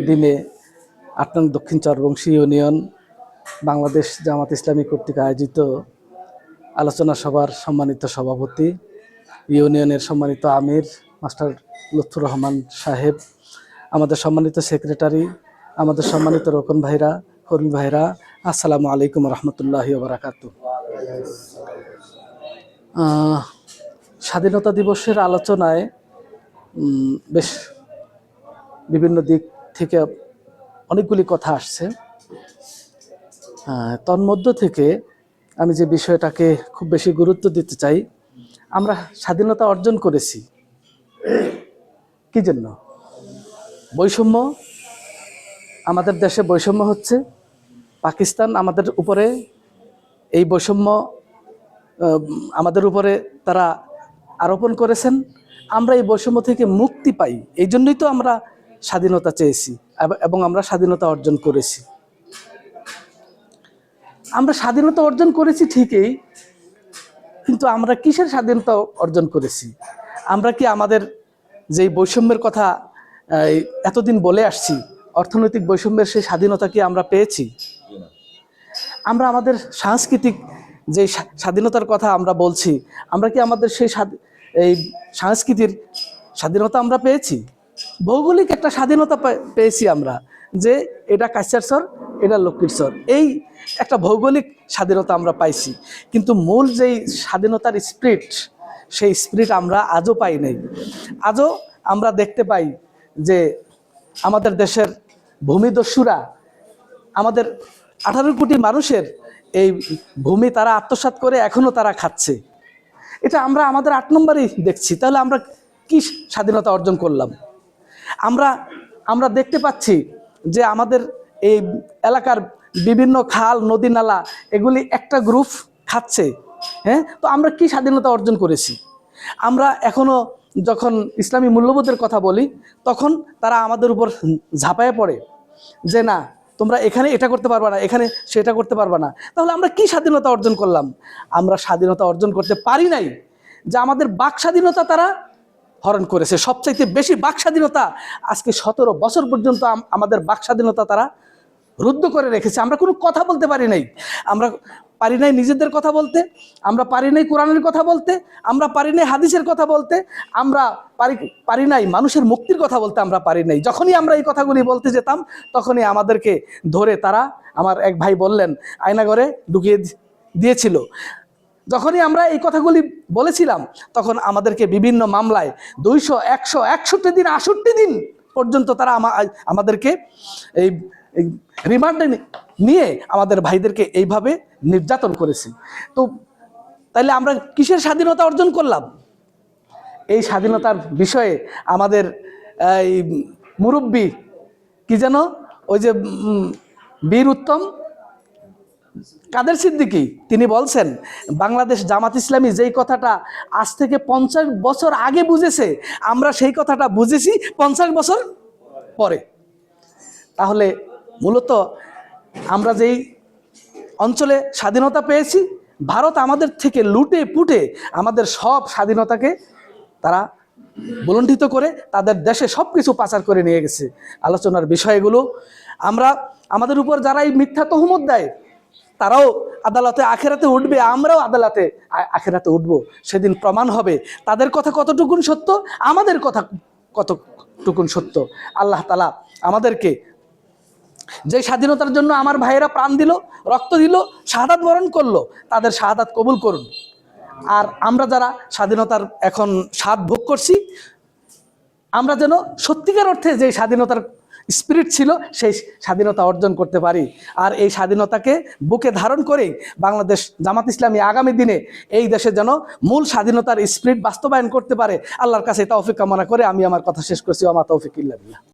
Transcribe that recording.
দিনে ৮ নং দক্ষিণ চরবংশী ইউনিয়ন বাংলাদেশ জামাত ইসলামী কর্তৃক আয়োজিত আলোচনা সভার সম্মানিত সভাপতি, ইউনিয়নের সম্মানিত আমির মাস্টার লুৎফর রহমান সাহেব, আমাদের সম্মানিত সেক্রেটারি, আমাদের সম্মানিত রোকন ভাইরা, কর্মী ভাইরা, আসসালামু আলাইকুম রহমতুল্লাহি ওয়া বারাকাতুহু। স্বাধীনতা দিবসের আলোচনায় বেশ বিভিন্ন দিক থেকে অনেকগুলি কথা আসছে। তন্মধ্য থেকে আমি যে বিষয়টাকে খুব বেশি গুরুত্ব দিতে চাই, আমরা স্বাধীনতা অর্জন করেছি কি জন্য? বৈষম্য, আমাদের দেশে বৈষম্য হচ্ছে, পাকিস্তান আমাদের উপরে এই বৈষম্য আমাদের উপরে তারা আরোপণ করেছেন। আমরা এই বৈষম্য থেকে মুক্তি পাই, এই জন্যই তো আমরা স্বাধীনতা চেয়েছি এবং আমরা স্বাধীনতা অর্জন করেছি। আমরা স্বাধীনতা অর্জন করেছি ঠিকই, কিন্তু আমরা কিসের স্বাধীনতা অর্জন করেছি? আমরা কি আমাদের যেই বৈষম্যের কথা এতদিন বলে আসছি, অর্থনৈতিক বৈষম্যের সেই স্বাধীনতা কি আমরা পেয়েছি? আমরা আমাদের সাংস্কৃতিক যে স্বাধীনতার কথা আমরা বলছি, আমরা কি আমাদের সেই এই সংস্কৃতির স্বাধীনতা আমরা পেয়েছি? ভৌগোলিক একটা স্বাধীনতা পেয়েছি আমরা, যে এটা কাছার চর, এটা লক্ষ্মীর চর, এই একটা ভৌগোলিক স্বাধীনতা আমরা পাইছি। কিন্তু মূল যেই স্বাধীনতার স্পিরিট, সেই স্পিরিট আমরা আজও পাই নাই। আজও আমরা দেখতে পাই যে আমাদের দেশের ভূমিদস্যুরা আমাদের 18 কোটি মানুষের এই ভূমি তারা আত্মসাৎ করে এখনো তারা খাচ্ছে। এটা আমরা আমাদের 8 নম্বরেই দেখছি। তাহলে আমরা কি স্বাধীনতা অর্জন করলাম? আমরা দেখতে পাচ্ছি যে আমাদের এই এলাকার বিভিন্ন খাল, নদী, নালা এগুলি একটা গ্রুপ খাচ্ছে। তো আমরা কি স্বাধীনতা অর্জন করেছি? আমরা এখনো যখন ইসলামী মূল্যবোধের কথা বলি, তখন তারা আমাদের উপর ঝাঁপায়ে পড়ে যে না, তোমরা এখানে এটা করতে পারবা না, এখানে সেটা করতে পারবা না। তাহলে আমরা কি স্বাধীনতা অর্জন করলাম? আমরা স্বাধীনতা অর্জন করতে পারি নাই। যে আমাদের বাক স্বাধীনতা তারা হরণ করেছে, সবচাইতে বেশি বাক স্বাধীনতা আজকে 17 বছর পর্যন্ত আমাদের বাক স্বাধীনতা তারা রুদ্ধ করে রেখেছে। আমরা কোনো কথা বলতে পারি নাই। আমরা পারি নাই নিজেদের কথা বলতে, আমরা পারি নাই কোরআনের কথা বলতে, আমরা পারি নাই হাদিসের কথা বলতে, আমরা পারি নাই মানুষের মুক্তির কথা বলতে, আমরা পারি নাই। যখনই আমরা এই কথাগুলি বলতে যেতাম, তখনই আমাদেরকে ধরে তারা, আমার এক ভাই বললেন, আয়নাঘরে ঢুকিয়ে দিয়েছিল। যখনই আমরা এই কথাগুলি বলেছিলাম, তখন আমাদেরকে বিভিন্ন মামলায় 200, 100, 61 দিন, 68 দিন পর্যন্ত তারা আমাদেরকে এই রিমান্ডে নিয়ে আমাদের ভাইদেরকে এইভাবে নির্যাতন করেছে। তো তাইলে আমরা কিসের স্বাধীনতা অর্জন করলাম? এই স্বাধীনতার বিষয়ে আমাদের এই মুরব্বী কি যেন, ওই যে বীর উত্তম কাদের সিদ্দিকী, তিনি বলছেন বাংলাদেশ জামাত ইসলামী যেই কথাটা আজ থেকে 50 বছর আগে বুঝেছে, আমরা সেই কথাটা বুঝেছি 50 বছর পরে। তাহলে মূলত আমরা যেই অঞ্চলে স্বাধীনতা পেয়েছি, ভারত আমাদের থেকে লুটে পুটে আমাদের সব স্বাধীনতাকে তারা বলণ্ঠিত করে তাদের দেশে সব কিছু পাচার করে নিয়ে গেছে। আলোচনার বিষয়গুলো আমরা, আমাদের উপর যারা এই মিথ্যা তহমত দেয়, তারাও আদালতে আখেরাতে উঠবে, আমরাও আদালতে আখেরাতে উঠব। সেদিন প্রমাণ হবে তাদের কথা কতটুকুন সত্য, আমাদের কথা কতটুকুন সত্য। আল্লাহ তাআলা আমাদেরকে যে স্বাধীনতার জন্য আমার ভাইয়েরা প্রাণ দিল, রক্ত দিল, শাহাদাত বরণ করলো, তাদের শাহাদাত কবুল করুন। আর আমরা যারা স্বাধীনতার এখন স্বাদ ভোগ করছি, আমরা যেন সত্যিকার অর্থে যে স্বাধীনতার স্পিরিট ছিল, সেই স্বাধীনতা অর্জন করতে পারি। আর এই স্বাধীনতাকে বুকে ধারণ করেই বাংলাদেশ জামাত ইসলামী আগামী দিনে এই দেশে যেন মূল স্বাধীনতার স্পিরিট বাস্তবায়ন করতে পারে, আল্লাহর কাছে তৌফিক কামনা করে আমি আমার কথা শেষ করছি। ওয়া মা তৌফিক ইল্লা বিল্লাহ।